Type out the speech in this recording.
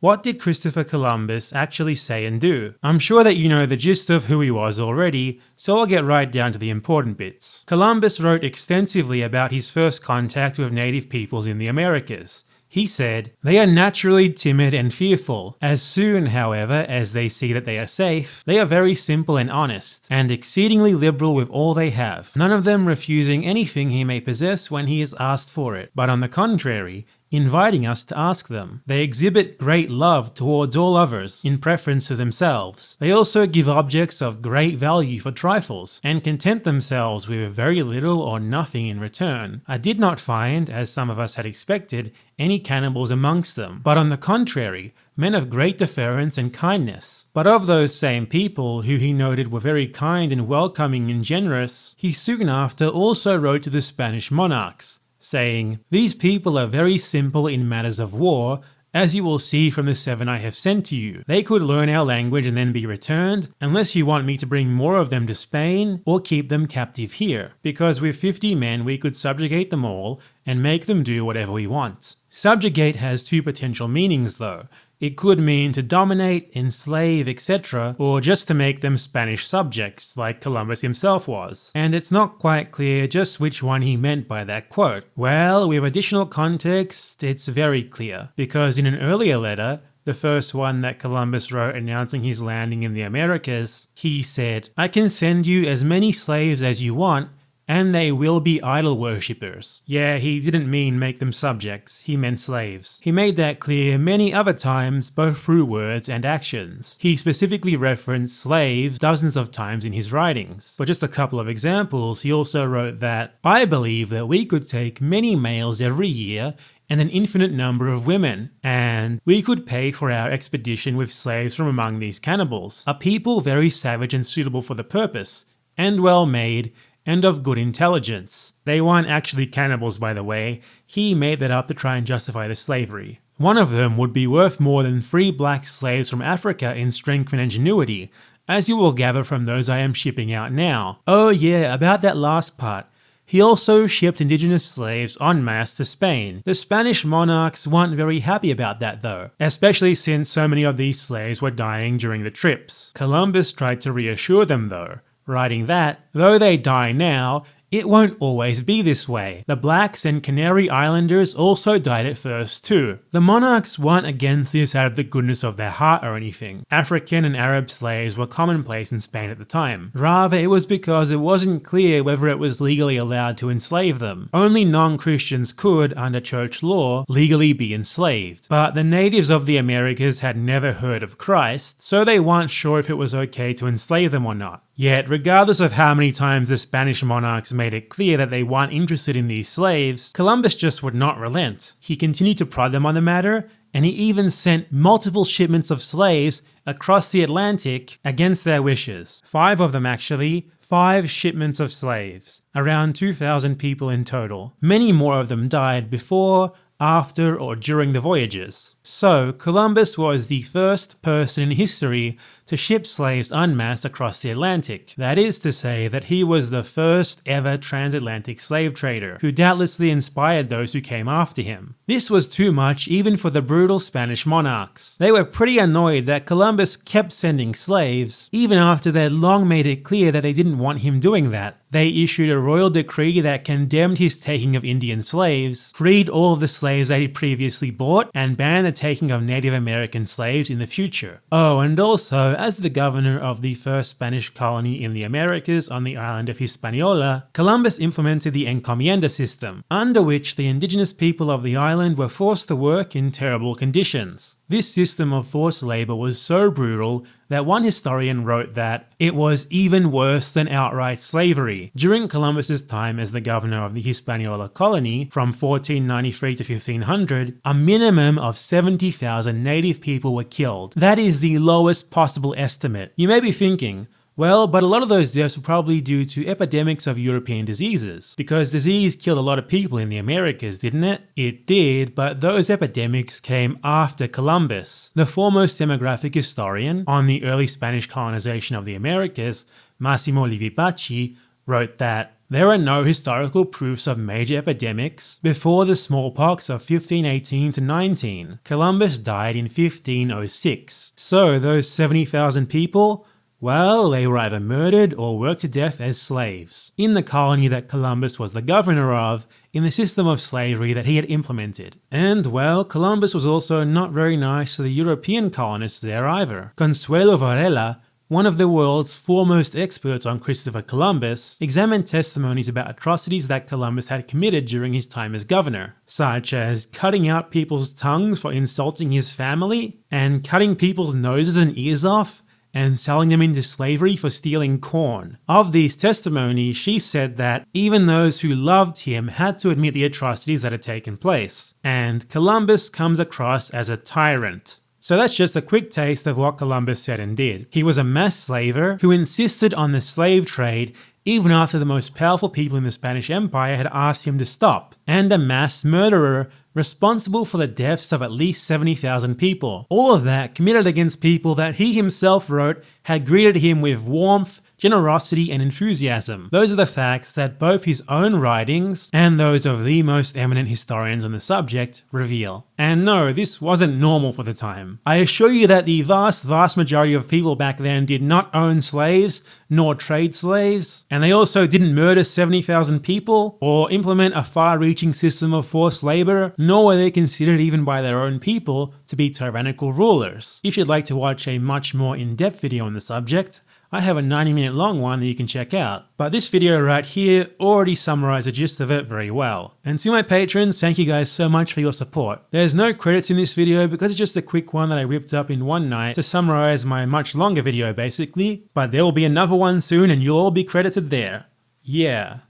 What did Christopher Columbus actually say and do? I'm sure that you know the gist of who he was already, so I'll get right down to the important bits. Columbus wrote extensively about his first contact with native peoples in the Americas. He said, "They are naturally timid and fearful. As soon, however, as they see that they are safe, they are very simple and honest, and exceedingly liberal with all they have, none of them refusing anything he may possess when he is asked for it, but on the contrary, inviting us to ask them. They exhibit great love towards all others, in preference to themselves. They also give objects of great value for trifles, and content themselves with very little or nothing in return. I did not find, as some of us had expected, any cannibals amongst them, but on the contrary, men of great deference and kindness." But of those same people, who he noted were very kind and welcoming and generous, he soon after also wrote to the Spanish monarchs, saying, "These people are very simple in matters of war, as you will see from the 7 I have sent to you. They could learn our language and then be returned, unless you want me to bring more of them to Spain or keep them captive here, because with 50 men we could subjugate them all and make them do whatever we want." Subjugate has two potential meanings though. It could mean to dominate, enslave, etc., or just to make them Spanish subjects, like Columbus himself was. And it's not quite clear just which one he meant by that quote. Well, with additional context, it's very clear, because in an earlier letter, the first one that Columbus wrote announcing his landing in the Americas, he said, "I can send you as many slaves as you want, and they will be idol worshippers." Yeah, he didn't mean make them subjects, he meant slaves. He made that clear many other times, both through words and actions. He specifically referenced slaves dozens of times in his writings. For just a couple of examples, he also wrote that, "I believe that we could take many males every year and an infinite number of women, and we could pay for our expedition with slaves from among these cannibals, a people very savage and suitable for the purpose, and well made, and of good intelligence." They weren't actually cannibals, by the way. He made that up to try and justify the slavery. One of them would be worth more than 3 black slaves from Africa in strength and ingenuity, as you will gather from those I am shipping out now. Oh yeah, about that last part. He also shipped indigenous slaves en masse to Spain. The Spanish monarchs weren't very happy about that though, especially since so many of these slaves were dying during the trips. Columbus tried to reassure them though, writing that, "Though they die now, it won't always be this way. The blacks and Canary Islanders also died at first too." The monarchs weren't against this out of the goodness of their heart or anything. African and Arab slaves were commonplace in Spain at the time. Rather, it was because it wasn't clear whether it was legally allowed to enslave them. Only non-Christians could, under church law, legally be enslaved. But the natives of the Americas had never heard of Christ, so they weren't sure if it was okay to enslave them or not. Yet, regardless of how many times the Spanish monarchs made it clear that they weren't interested in these slaves, Columbus just would not relent. He continued to prod them on the matter, and he even sent multiple shipments of slaves across the Atlantic against their wishes. 5 of them actually. 5 shipments of slaves. Around 2,000 people in total. Many more of them died before, after, or during the voyages. So, Columbus was the first person in history to ship slaves en masse across the Atlantic. That is to say that he was the first ever transatlantic slave trader, who doubtlessly inspired those who came after him. This was too much even for the brutal Spanish monarchs. They were pretty annoyed that Columbus kept sending slaves, even after they'd long made it clear that they didn't want him doing that. They issued a royal decree that condemned his taking of Indian slaves, freed all of the slaves that he previously bought, and banned the taking of Native American slaves in the future. Oh, and also, as the governor of the first Spanish colony in the Americas on the island of Hispaniola, Columbus implemented the encomienda system, under which the indigenous people of the island were forced to work in terrible conditions. This system of forced labor was so brutal that one historian wrote that it was even worse than outright slavery. During Columbus's time as the governor of the Hispaniola colony, from 1493 to 1500, a minimum of 70,000 native people were killed. That is the lowest possible estimate. You may be thinking, well, but a lot of those deaths were probably due to epidemics of European diseases, because disease killed a lot of people in the Americas, didn't it? It did, but those epidemics came after Columbus. The foremost demographic historian on the early Spanish colonization of the Americas, Massimo Livi Bacci, wrote that there are no historical proofs of major epidemics before the smallpox of 1518 to 19. Columbus died in 1506. So those 70,000 people, well, they were either murdered or worked to death as slaves in the colony that Columbus was the governor of, in the system of slavery that he had implemented. And well, Columbus was also not very nice to the European colonists there either. Consuelo Varela, one of the world's foremost experts on Christopher Columbus, examined testimonies about atrocities that Columbus had committed during his time as governor, such as cutting out people's tongues for insulting his family, and cutting people's noses and ears off, and selling them into slavery for stealing corn. Of these testimonies, she said that even those who loved him had to admit the atrocities that had taken place, and Columbus comes across as a tyrant. So that's just a quick taste of what Columbus said and did. He was a mass slaver who insisted on the slave trade even after the most powerful people in the Spanish Empire had asked him to stop, and a mass murderer responsible for the deaths of at least 70,000 people. All of that committed against people that he himself wrote had greeted him with warmth, generosity, and enthusiasm. Those are the facts that both his own writings and those of the most eminent historians on the subject reveal. And no, this wasn't normal for the time. I assure you that the vast majority of people back then did not own slaves, nor trade slaves, and they also didn't murder 70,000 people, or implement a far-reaching system of forced labor, nor were they considered even by their own people to be tyrannical rulers. If you'd like to watch a much more in-depth video on the subject, I have a 90-minute long one that you can check out. But this video right here already summarized the gist of it very well. And to my patrons, thank you guys so much for your support. There's no credits in this video because it's just a quick one that I ripped up in one night to summarize my much longer video basically, but there will be another one soon and you'll all be credited there. Yeah.